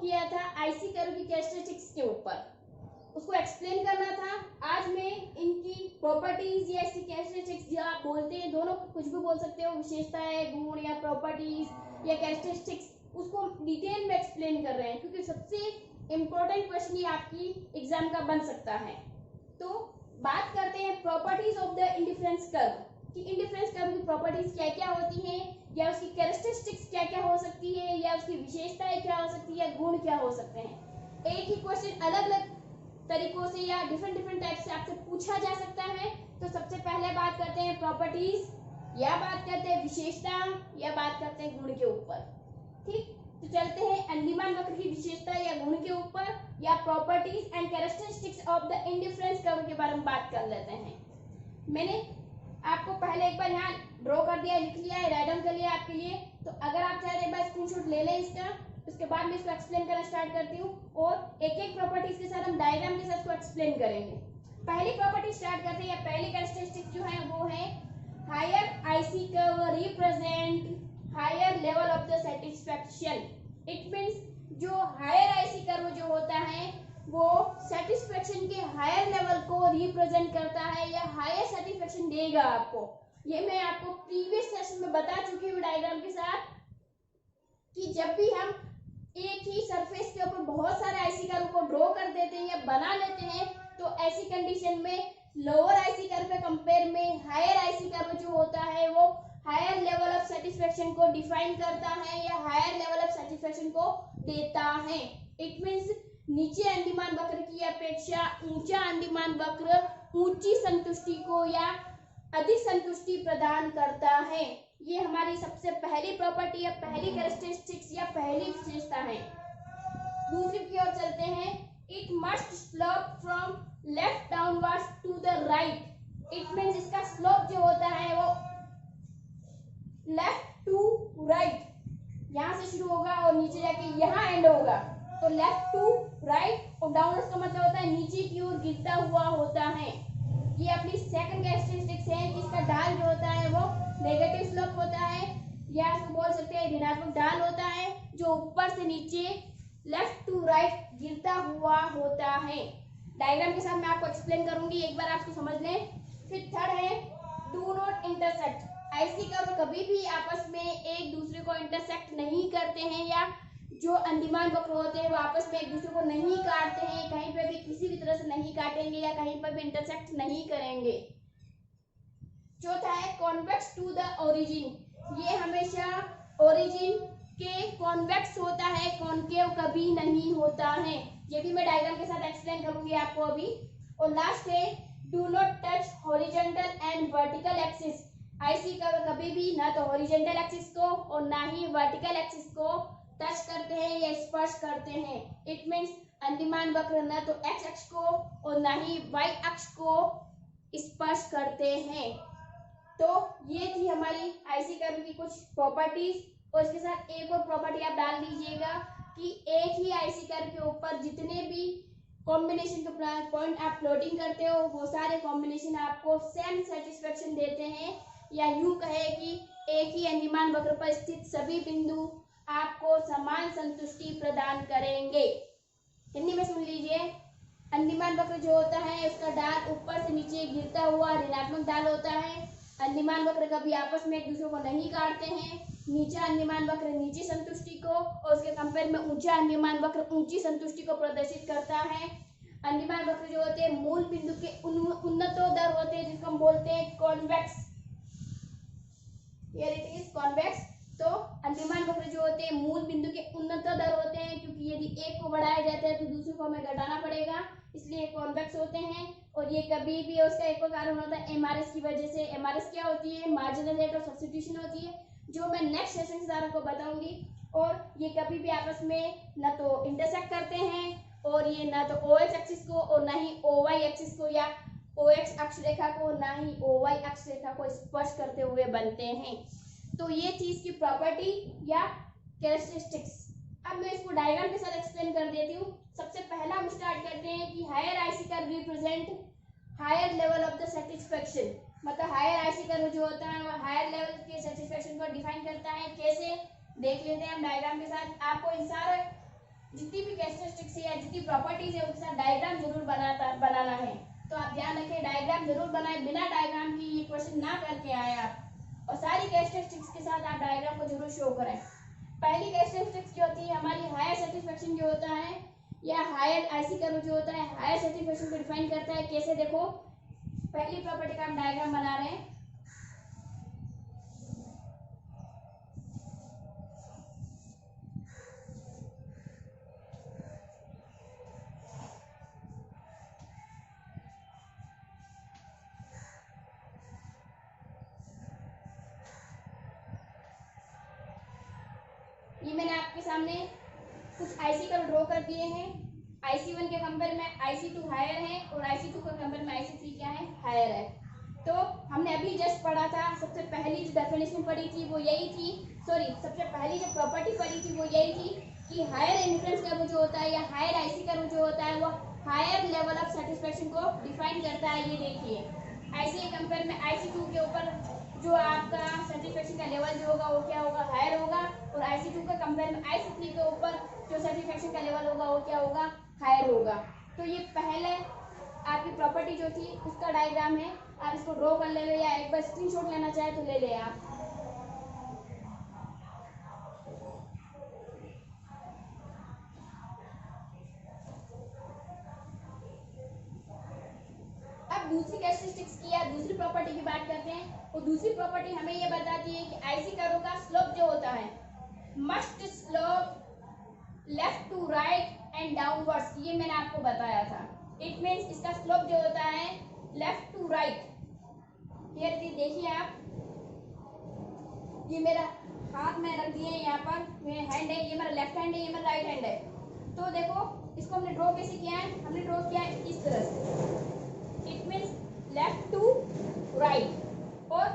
किया था IC curve की कैरेक्टरिस्टिक्स के ऊपर, उसको एक्सप्लेन करना था। आज मैं इनकी प्रॉपर्टीज या इसकी कैरेक्टरिस्टिक्स जो आप बोलते हैं, दोनों कुछ भी बोल सकते हो, विशेषताएं, गुण या प्रॉपर्टीज या कैरेक्टरिस्टिक्स, उसको डिटेल में एक्सप्लेन कर रहे हैं, क्योंकि सबसे इम्पोर्टेंट क्वेश्चन ये आपकी एग्जाम का बन सकता है। तो बात करते हैं properties of the indifference curve कि इंडिफरेंस कर्व की प्रॉपर्टीज क्या क्या होती हैं, या उसकी कैरेक्टरिस्टिक्स क्या क्या हो सकती है, या उसकी विशेषताएं क्या हो सकती है, या गुण क्या हो सकते हैं। एक ही क्वेश्चन अलग अलग तरीकों से या डिफरेंट टाइप से आपसे पूछा जा सकता है। तो सबसे पहले बात करते हैं प्रॉपर्टीज, या बात करते हैं विशेषता, या बात करते हैं गुण के ऊपर। ठीक, तो चलते हैं अंडीमान वक्र की विशेषता या गुण के ऊपर, या properties and characteristics of the indifference curve के बारे में बात कर लेते हैं। मैंने आपको पहले एक बार यहाँ ड्रॉ कर दिया, लिख लिया है, राइट डाउन कर लिया आपके लिए। तो अगर आप चाहे एक बार स्क्रीनशॉट ले लें इसका, उसके बाद मैं इसको एक्सप्लेन करना स्टार्ट करती हूँ, और एक एक प्रॉपर्टीज के साथ हम डायग्राम के साथ इसको एक्सप्लेन करेंगे। पहली प्रॉपर्टी स्टार्ट करते हैं, या पहली कैरेक्टरिस्टिक जो है वो है higher IC curve represent higher level of the satisfaction. It means जो हायर आईसी कर्व जो होता है वो सेटिस्फैक्शन के हायर लेवल को रिप्रेजेंट करता है, या हायर सेटिस्फैक्शन देगा आपको। ये मैं आपको प्रीवियस सेशन में बता चुकी हूँ डायग्राम के साथ कि जब भी हम एक ही सरफेस के ऊपर बहुत सारे आईसी कर्व को ड्रॉ कर देते हैं या बना लेते हैं, तो ऐसी कंडीशन में लोअर आईसी कर्व के कंपेयर में हायर आईसी कर्व जो होता है वो हायर लेवल ऑफ सेटिस्फैक्शन को डिफाइन करता है, या हायर लेवल ऑफ सेटिस्फैक्शन को देता है। इट मींस नीचे अंडीमान वक्र की अपेक्षा ऊंचा अंडीमान वक्र ऊंची संतुष्टि को या अधिक संतुष्टि प्रदान करता है। ये हमारी सबसे पहली प्रॉपर्टी या पहली कैरेक्टरिस्टिक्स या पहली विशेषता है। दूसरी की ओर चलते हैं, it must slope from left downwards to the right. It means इसका स्लोप जो होता है वो लेफ्ट टू राइट, यहाँ से शुरू होगा और नीचे जाके यहाँ एंड होगा। तो लेफ्ट टू राइट, और डाउनवर्ड्स का मतलब होता है नीचे की ओर गिरता हुआ होता है। ये अपनी सेकंड कैरेक्टरिस्टिक्स है कि इसका ढाल जो होता है वो नेगेटिव स्लोप होता है, या इसको बोल सकते हैं ऋणात्मक ढाल होता है, जो ऊपर से नीचे लेफ्ट टू राइट गिरता हुआ होता है। डायग्राम के साथ मैं आपको एक्सप्लेन करूंगी, एक बार आपको समझ लें। फिर थर्ड है do not intersect. IC curve कभी भी आपस में एक दूसरे को इंटरसेक्ट नहीं करते हैं, या जो अंडीमान वक्र होते हैं वो आपस में एक दूसरे को नहीं काटते हैं, कहीं पे भी किसी भी तरह से नहीं काटेंगे या कहीं पर भी इंटरसेक्ट नहीं करेंगे। चौथा है कॉन्वेक्स टू द ओरिजिन। ये हमेशा ओरिजिन के कॉन्वेक्स होता है, कॉनकेव कभी नहीं होता है। ये भी मैं डायग्राम के साथ एक्सप्लेन करूंगी आपको अभी। और लास्ट है do not touch horizontal and vertical axis. IC curve कभी भी ना तो हॉरिजॉन्टल एक्सिस को और ना ही वर्टिकल एक्सिस को टच करते हैं या स्पर्श करते हैं। इट मींस अंडीमान वक्र न तो एक्स अक्ष को और ना ही वाई अक्ष को स्पर्श करते हैं। तो ये थी हमारी आईसी कर्व की कुछ प्रॉपर्टीज, और इसके साथ एक और प्रॉपर्टी आप डाल दीजिएगा कि एक ही आईसी कर्व के ऊपर जितने भी कॉम्बिनेशन के पॉइंट आप प्लॉटिंग करते हो वो सारे कॉम्बिनेशन आपको सेम सेटिस्फेक्शन देते हैं, या यूं कहे कि एक ही अंडीमान वक्र पर स्थित सभी बिंदु आपको समान संतुष्टि प्रदान करेंगे। हिंदी में सुन लीजिए, अंडीमान वक्र जो होता है उसका ढाल ऊपर से नीचे गिरता हुआ ऋणात्मक ढाल होता है। अंडीमान वक्र कभी आपस में एक दूसरे को नहीं काटते हैं। नीचा अंडीमान वक्र नीची संतुष्टि को और उसके कंपेयर में ऊंचा अंडीमान वक्र ऊंची संतुष्टि को प्रदर्शित करता है। अंडीमान वक्र जो होते हैं मूल बिंदु के उन्नतोदर होते हैं, जिसको हम बोलते हैं convex. Here it is convex. तो अंडीमान वक्र जो होते हैं मूल बिंदु के उन्नतोदर होते हैं, क्योंकि यदि एक को बढ़ाया जाता है तो दूसरे को हमें घटाना पड़ेगा, इसलिए कॉन्वेक्स होते हैं। और ये कभी भी उसका एक और कारण होता है एमआरएस की वजह से। एमआरएस क्या होती है? मार्जिनल रेट ऑफ सब्स्टिट्यूशन होती है, जो मैं नेक्स्ट सेशन के साथ आपको बताऊंगी। और ये कभी भी आपस में न तो इंटरसेक्ट करते हैं, और ये ना तो ओएक्स एक्सिस को और ना ही ओवाई एक्सिस को, या ओएक्स अक्ष रेखा को ना ही ओवाई अक्ष रेखा को स्पर्श करते हुए बनते हैं। तो ये चीज की प्रॉपर्टी या कैरेक्टरिस्टिक्स। अब मैं इसको डायग्राम के साथ एक्सप्लेन कर देती हूँ। सबसे पहला हम स्टार्ट करते हैं कि higher IC curve represent higher level of the satisfaction. मतलब हायर आईसी कर्व जो होता है वो हायर लेवल के सेटिस्फेक्शन को डिफाइन करता है। कैसे, देख लेते हैं हम डायग्राम के साथ। आपको इन सारे जितनी भी कैरेक्टरिस्टिक्स है या जितनी प्रॉपर्टीज है उसके साथ डायग्राम जरूर बनाना है। तो आप ध्यान रखें, डायग्राम जरूर बनाए, बिना डायग्राम की ये क्वेश्चन ना करके आए आप। और सारी कैरेक्टरिस्टिक्स के साथ आप डायग्राम को जरूर शो करें। पहली कैरेक्टरिस्टिक्स जो होती है हमारी हायर सेटिस्फेक्शन जो होता है या हायर आईसी कर्व जो होता है हायर सेटिस्फेक्शन को डिफाइन करता है। कैसे, देखो पहली प्रॉपर्टी का हम डायग्राम बना रहे हैं। ये मैंने आपके सामने कुछ आईसी कर्व ड्रॉ कर दिए हैं। IC1 के कंपेयर में IC2 हायर है और IC2 के कंपेयर में IC3 क्या है, हायर है। तो हमने अभी जस्ट पढ़ा था, सबसे पहली जो डेफिनेशन पढ़ी थी वो यही थी, सबसे पहली जो प्रॉपर्टी पढ़ी थी वो यही थी कि हायर इन्फ्लुएंस कर्व जो होता है या हायर आईसी कर्व जो होता है वो हायर लेवल ऑफ सेटिस्फेक्शन को डिफाइन करता है। ये देखिए IC के कंपेयर में IC2 के ऊपर जो आपका सेटिस्फेक्शन का लेवल जो होगा वो क्या होगा, हायर होगा। और IC2 के कंपेयर में IC3 के ऊपर जो सेटिस्फेक्शन का लेवल होगा वो क्या होगा, हायर होगा। तो ये पहले आपकी प्रॉपर्टी जो थी उसका डायग्राम है। आप इसको ड्रॉ कर ले या एक बार स्क्रीनशॉट लेना चाहे तो ले ले आप। अब दूसरी कैरेक्टरिस्टिक्स की या दूसरी प्रॉपर्टी की बात करते हैं। और दूसरी प्रॉपर्टी हमें ये बताती है कि आईसी कर्व का स्लोप जो होता है must slope left to right and downwards. ये मैंने आपको बताया था। इट मींस इसका स्लोप जो होता है लेफ्ट टू राइट। हियर देखिए आप, ये मेरा हाथ में रख दिए यहाँ पर, मेरा हैंड है, ये मेरा लेफ्ट हैंड है, ये मेरा राइट हैंड है। तो देखो इसको हमने ड्रॉ कैसे किया है, हमने ड्रॉ किया है इस तरह से। It means left to right और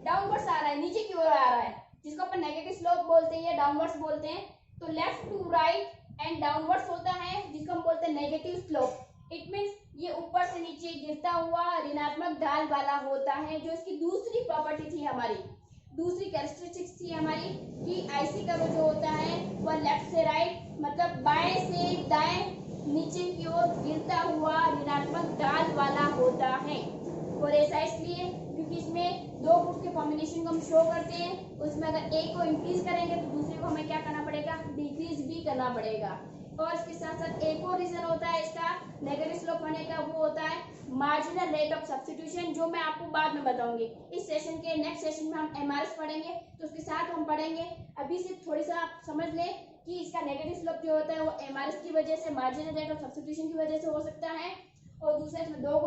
डाउनवर्ड्स आ रहा है, नीचे की ओर आ रहा है, जिसको अपन नेगेटिव स्लोप बोलते हैं या डाउनवर्ड्स बोलते हैं। तो left to right and downwards होता है जिसको हम बोलते हैं नेगेटिव स्लोप। इट मींस ये ऊपर से नीचे गिरता हुआ ऋणात्मक ढाल वाला होता है। जो इसकी दूसरी प्रॉपर्टी थी, हमारी दूसरी कैरेक्टरिस्टिक्स थी हमारी कि आईसी कर्व जो होता है वह लेफ्ट से राइट मतलब बाएं से दाएं नीचे की ओर गिरता हुआ ऋणात्मक ढाल वाला होता है। और ऐसा इसलिए क्योंकि इसमें दो गुड्स के कॉम्बिनेशन को हम शो करते हैं। उसमें अगर एक को इंक्रीज करेंगे तो दूसरे को हमें क्या करना पड़ेगा, डिक्रीज भी करना पड़ेगा। और इसके साथ साथ एक और रीजन होता है इसका नेगेटिव स्लोप होने का, वो होता है मार्जिनल रेट ऑफ सब्स्टिट्यूशन, जो मैं आपको बाद में बताऊंगी। इस सेशन के नेक्स्ट सेशन में हम एमआरएस पढ़ेंगे तो उसके साथ हम पढ़ेंगे। अभी सिर्फ थोड़ी सा आप समझ लें कि इसका नेगेटिव स्लोप जो होता है वो एमआरएस की वजह से, मार्जिनल रेट ऑफ सब्स्टिट्यूशन की वजह से हो सकता है। और दूसरे इसमें दो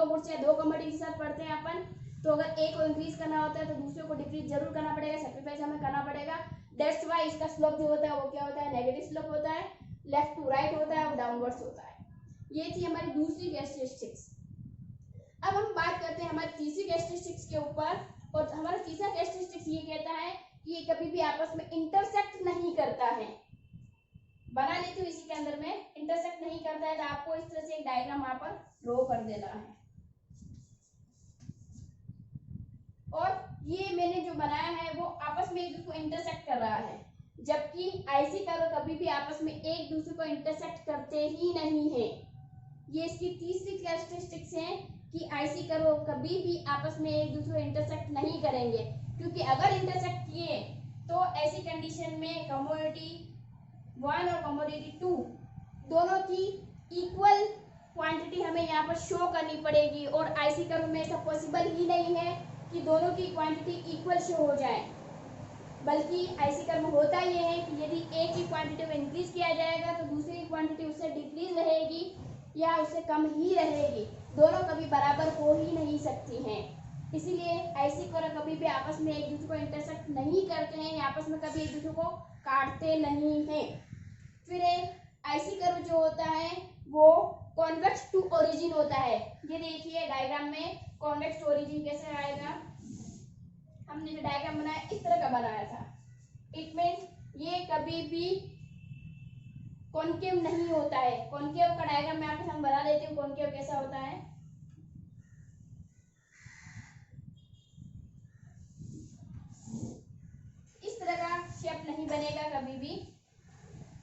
गुड्स या दो कमोडिटी के साथ पढ़ते हैं अपन। तो अगर एक को इंक्रीज करना होता है तो दूसरे को डिक्रीज जरूर करना पड़ेगा, सेक्रीफाइस हमें करना पड़ेगा। दैट्स व्हाई इसका स्लोप जो होता है वो क्या होता है, नेगेटिव स्लोप होता है, लेफ्ट टू राइट होता है और डाउनवर्ड्स होता है। ये थी हमारी दूसरी कैरेक्टरिस्टिक्स। अब हम बात करते हैं हमारी तीसरी कैरेक्टरिस्टिक्स के ऊपर। और हमारा तीसरा कैरेक्टरिस्टिक्स ये कहता है कि ये कभी भी आपस में इंटरसेक्ट नहीं करता है। बना लेती हूँ इसी के अंदर में, इंटरसेक्ट नहीं करता है तो आपको इस तरह से एक डायग्राम यहाँ पर ड्रॉ कर देना है। और ये मैंने जो बनाया है वो आपस में एक दूसरे को इंटरसेक्ट कर रहा है, जबकि आईसी कर्व कभी भी आपस में एक दूसरे को इंटरसेक्ट करते ही नहीं है। ये इसकी तीसरी कैरेक्टरिस्टिक्स है कि आईसी कर्व कभी भी आपस में एक दूसरे को इंटरसेक्ट नहीं करेंगे, क्योंकि अगर इंटरसेक्ट किए तो ऐसी कंडीशन में कमोडिटी 1 और कमोडिटी 2 दोनों की इक्वल क्वांटिटी हमें यहाँ पर शो करनी पड़ेगी। और आईसी कर्व में ऐसा पॉसिबल ही नहीं है कि दोनों की क्वांटिटी इक्वल शो हो जाए, बल्कि आईसी कर्व में होता ये है कि यदि एक की क्वांटिटी को इंक्रीज किया जाएगा तो दूसरी की क्वांटिटी उससे डिक्रीज रहेगी या उससे कम ही रहेगी। दोनों कभी बराबर हो ही नहीं सकती हैं। इसीलिए आईसी कर्व कभी भी आपस में एक दूसरे को इंटरसेक्ट नहीं करते हैं, आपस में कभी एक दूसरे को काटते नहीं हैं। फिर आईसी कर्व जो होता है वो कॉन्वेक्स टू ओरिजिन होता है। ये देखिए डायग्राम में कॉन्वेक्स टू ओरिजिन कैसे आएगा। हमने जो डायग्राम बनाया इस तरह का बनाया था। इट मींस ये कभी भी कॉन्केव नहीं होता है। कॉन्केव का डायग्राम मैं आपके सामने बना देती हूँ, कॉन्केव कैसा होता है। इस तरह का शेप नहीं बनेगा कभी भी।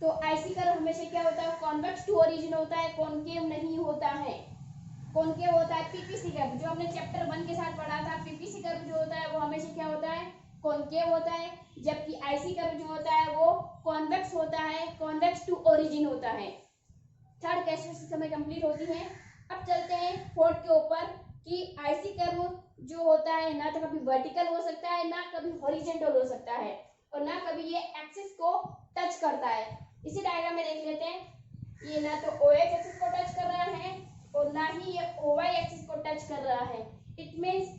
तो तो आईसी कर्व हमेशा क्या होता है, कॉन्वेक्स टू ओरिजिन होता है, कॉनकेव नहीं होता है। कॉनकेव होता है पीपीसी कर्व, जो हमने चैप्टर 1 के साथ पढ़ा था। पीपीसी कर्व जो होता है वो हमेशा क्या होता है, कॉनकेव होता है, जबकि आईसी कर्व जो होता है वो कॉन्वेक्स होता है, कॉन्वेक्स टू ओरिजिन होता है। थर्ड कैरेक्टरिस्टिक्स हमें कंप्लीट होती है। अब चलते हैं फोर्थ के ऊपर कि आईसी कर्व जो होता है ना तो कभी वर्टिकल हो सकता है, ना कभी हॉरिजॉन्टल हो सकता है, और ना कभी ये एक्सिस को टच करता है। इसी डायग्राम में देख लेते हैं, ये ना तो ओएक्स एक्सिस को टच कर रहा है और ना ही ये ओवाई एक्सिस को टच कर रहा है। इट मींस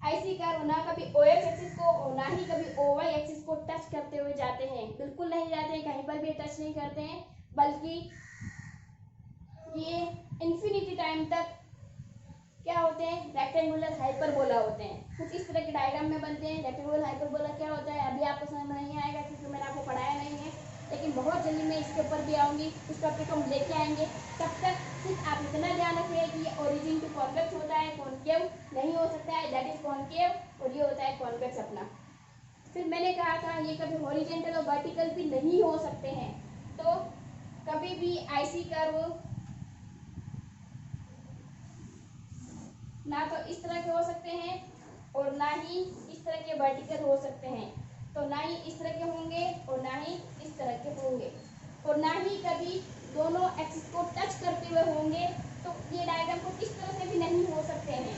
आईसी कर्व ना कभी ओएक्स एक्सिस को और ना ही कभी ओवाई एक्सिस को टच करते हुए जाते हैं, बिल्कुल नहीं जाते हैं, कहीं पर भी टच नहीं करते हैं, बल्कि ये इंफिनिटी टाइम तक क्या होते हैं, रेक्टेंगुलर हाइपरबोला होते हैं। कुछ इस तरह के डायग्राम में बनते हैं। रेक्टेंगुलर हाइपरबोला क्या होता है अभी आपको समझ में नहीं आएगा क्योंकि मैंने आपको पढ़ाया नहीं है, लेकिन बहुत जल्दी मैं इसके ऊपर भी आऊंगी, उस टॉपिक को हम लेके आएंगे। तब तक सिर्फ आप इतना ध्यान रखिए कि ये ओरिजिन टू कॉन्वेक्स होता है, कॉनकेव नहीं हो सकता है, दैट इज कॉनकेव, और ये होता है कॉन्वेक्स अपना। फिर मैंने कहा था ये कभी हॉरिजॉन्टल और वर्टिकल भी नहीं हो सकते हैं। तो कभी भी आईसी कर्व ना तो इस तरह के हो सकते हैं और ना ही इस तरह के वर्टिकल हो सकते हैं। तो ना ही इस तरह के होंगे और ना ही इस तरह के होंगे, और ना ही कभी दोनों एक्सिस को टच करते हुए होंगे। तो ये डायग्राम को इस तरह से भी नहीं हो सकते हैं।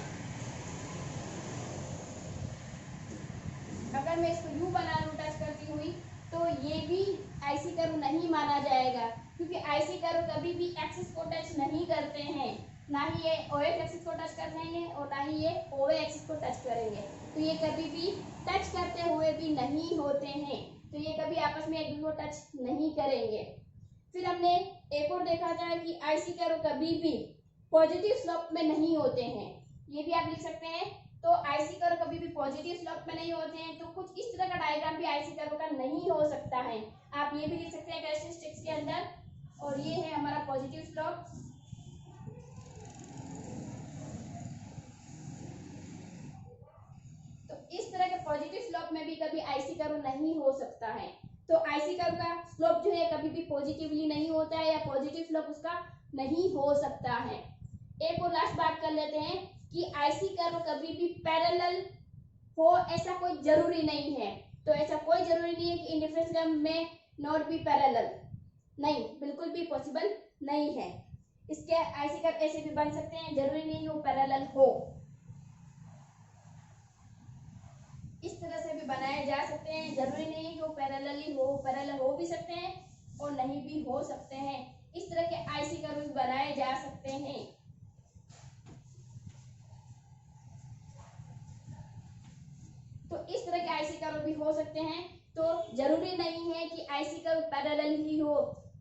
अगर मैं इसको यू बना लूं टच करती हुई तो ये भी आईसी कर्व नहीं माना जाएगा, क्योंकि आईसी कर्व कभी भी एक्सिस को टच नहीं करते हैं। ना ही ये ओएक्स एक्सिस को टच करेंगे और ना ही ये ओवे एक्सिस को टच करेंगे। तो ये कभी भी टच करते हुए भी नहीं होते हैं। तो ये कभी आपस में एक दूसरे को टच नहीं करेंगे। फिर हमने एक और देखा था कि आईसी कर्व कभी भी पॉजिटिव स्लोप में नहीं होते हैं। ये भी आप लिख सकते हैं। तो आईसी कर्व कभी भी पॉजिटिव स्लोप में नहीं होते हैं। तो कुछ इस तरह का डायग्राम भी आईसी कर्व का नहीं हो सकता है। आप ये भी लिख सकते हैं कैरेक्टरिस्टिक्स के अंदर, और ये है हमारा पॉजिटिव स्लोप। इस तरह के पॉजिटिव स्लोप में भी कभी आईसी कर्व नहीं हो सकता है। तो आईसी कर्व का स्लोप जो है कभी भी पॉजिटिवली नहीं होता है, या पॉजिटिव स्लोप उसका नहीं हो सकता है। एक और लास्ट बात कर लेते हैं कि आईसी कर्व कभी भी पैरेलल हो ऐसा कोई जरूरी नहीं है। तो ऐसा कोई जरूरी नहीं है कि इंडिफरेंस कर्व में नॉट बी पैरेलल, नहीं, बिल्कुल भी पॉसिबल नहीं है। इसके आईसी कर्व ऐसे भी बन सकते हैं, जरूरी नहीं वो पैरेलल हो। इस तरह से भी बनाए जा सकते हैं, जरूरी नहीं है कि वो पैरेलली हो, पैरेलल हो भी सकते हैं और नहीं भी हो सकते हैं। इस तरह के आईसी कर्व बनाए जा सकते हैं। तो इस तरह के आईसी कर्व भी हो सकते हैं। तो जरूरी नहीं है कि आईसी कर्व पैरेलल ही हो,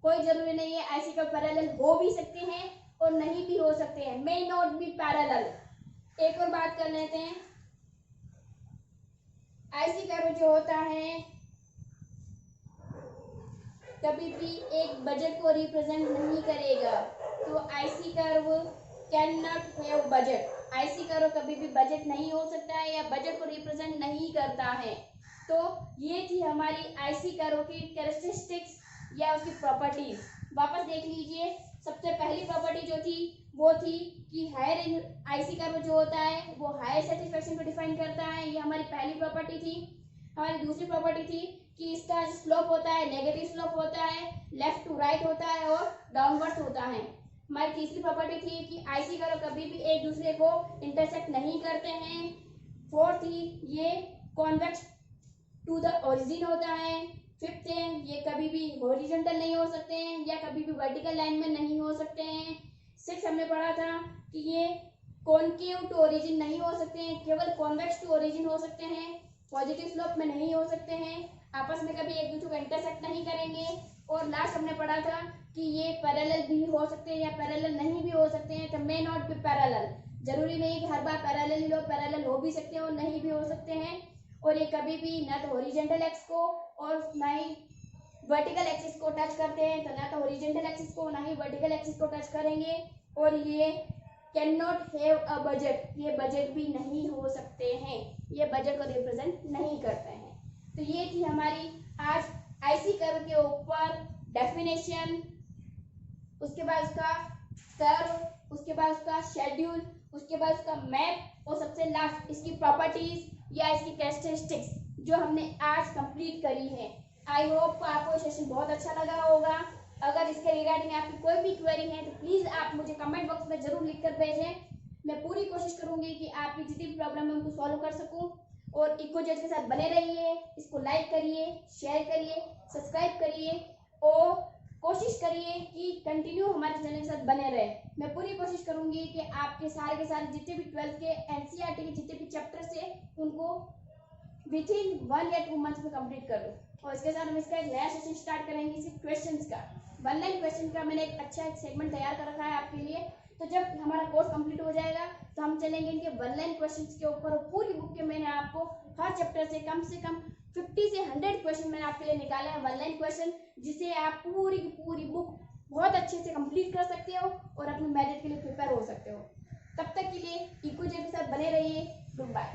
कोई जरूरी नहीं है। आईसी कर्व पैरेलल हो भी सकते हैं और नहीं भी हो सकते हैं, मे नॉट बी पैरेलल। एक और बात कर लेते हैं, आईसी कर्व जो होता है कभी भी एक बजट को रिप्रेजेंट नहीं करेगा। तो IC curve can not have budget. IC curve कभी भी बजट नहीं हो सकता है या बजट को रिप्रेजेंट नहीं करता है। तो ये थी हमारी आईसी कर्व की कैरेक्टरिस्टिक्स या उसकी प्रॉपर्टीज। वापस देख लीजिए, सबसे पहली प्रॉपर्टी जो थी वो थी कि हायर आईसी कर्व जो होता है वो हायर सैटिस्फैक्शन को डिफाइन करता है, ये हमारी पहली प्रॉपर्टी थी। हमारी दूसरी प्रॉपर्टी थी कि इसका स्लोप होता है नेगेटिव स्लोप होता है, लेफ्ट टू राइट होता है और डाउनवर्ड होता है। हमारी तीसरी प्रॉपर्टी थी कि आईसी कर्व कभी भी एक दूसरे को इंटरसेक्ट नहीं करते हैं। फोर्थ थी ये कॉन्वेक्स टू द ओरिजिन होता है। फिफ्थ है ये कभी भी हॉरिजॉन्टल नहीं हो सकते हैं या कभी भी वर्टिकल लाइन में नहीं हो सकते हैं। सिक्स हमने पढ़ा था कि ये कॉनकेव टू ओरिजिन नहीं हो सकते हैं, केवल कॉन्वेक्स टू ओरिजिन हो सकते हैं, पॉजिटिव स्लोप में नहीं हो सकते हैं, आपस में कभी एक दूसरे को इंटरसेक्ट नहीं करेंगे। और लास्ट हमने पढ़ा था कि ये पैरेलल भी हो सकते हैं या पैरेलल नहीं भी हो सकते हैं। तो मे नॉट बी पैरेलल, जरूरी नहीं कि हर बार पैरेलल ही लो, पैरेलल हो भी सकते हैं और नहीं भी हो सकते हैं। और ये कभी भी ना तो हॉरिजॉन्टल एक्स को और ना ही वर्टिकल एक्सिस को टच करते हैं, तो ना तो हॉरिजॉन्टल एक्सिस को ना ही वर्टिकल एक्सिस को टच करेंगे। और ये can not have a budget, ये बजट भी नहीं हो सकते हैं, ये बजट को रिप्रेजेंट नहीं करते हैं। तो ये थी हमारी आज आईसी कर्व के ऊपर डेफिनेशन, उसके बाद उसका कर्व, उसके बाद उसका शेड्यूल, उसके बाद उसका मैप और सबसे लास्ट इसकी प्रॉपर्टीज या इसकी कैरेक्टरिस्टिक्स जो हमने आज कंप्लीट करी है। आई होप आपको सेशन बहुत अच्छा लगा होगा। अगर इसके रिगार्डिंग आपकी कोई भी क्वेरी है तो प्लीज़ आप मुझे कमेंट बॉक्स में ज़रूर लिख कर भेजें। मैं पूरी कोशिश करूंगी कि आपकी जितनी भी प्रॉब्लम है उनको सॉल्व कर सकूं। और इकोजेट के साथ बने रहिए, इसको लाइक करिए, शेयर करिए, सब्सक्राइब करिए और कोशिश करिए कि कंटिन्यू हमारे चैनल के साथ बने रहे। मैं पूरी कोशिश करूंगी कि आपके सारे के सारे जितने भी 12th के एनसीईआरटी के जितने भी चैप्टर्स है उनको विद इन 1 या 2 मंथ्स में कंप्लीट कर दूं। और इसके साथ हम इसका एक नया सेशन स्टार्ट करेंगे इसी क्वेश्चंस का। 1 लाइन क्वेश्चन का मैंने एक अच्छा सेगमेंट तैयार कर रखा है आपके लिए। तो जब हमारा कोर्स कंप्लीट हो जाएगा तो हम चलेंगे इनके 1 लाइन क्वेश्चंस के ऊपर। और पूरी बुक के मैंने आपको हर चैप्टर से कम 50 से 100 क्वेश्चन मैंने आपके लिए निकाले हैं 1 लाइन क्वेश्चन, जिसे आप पूरी की पूरी बुक बहुत अच्छे से कंप्लीट कर सकते हो और अपने मेरिट के लिए प्रिपेयर हो सकते हो। तब तक के लिए इकोजेट के साथ बने रहिए। Good bye.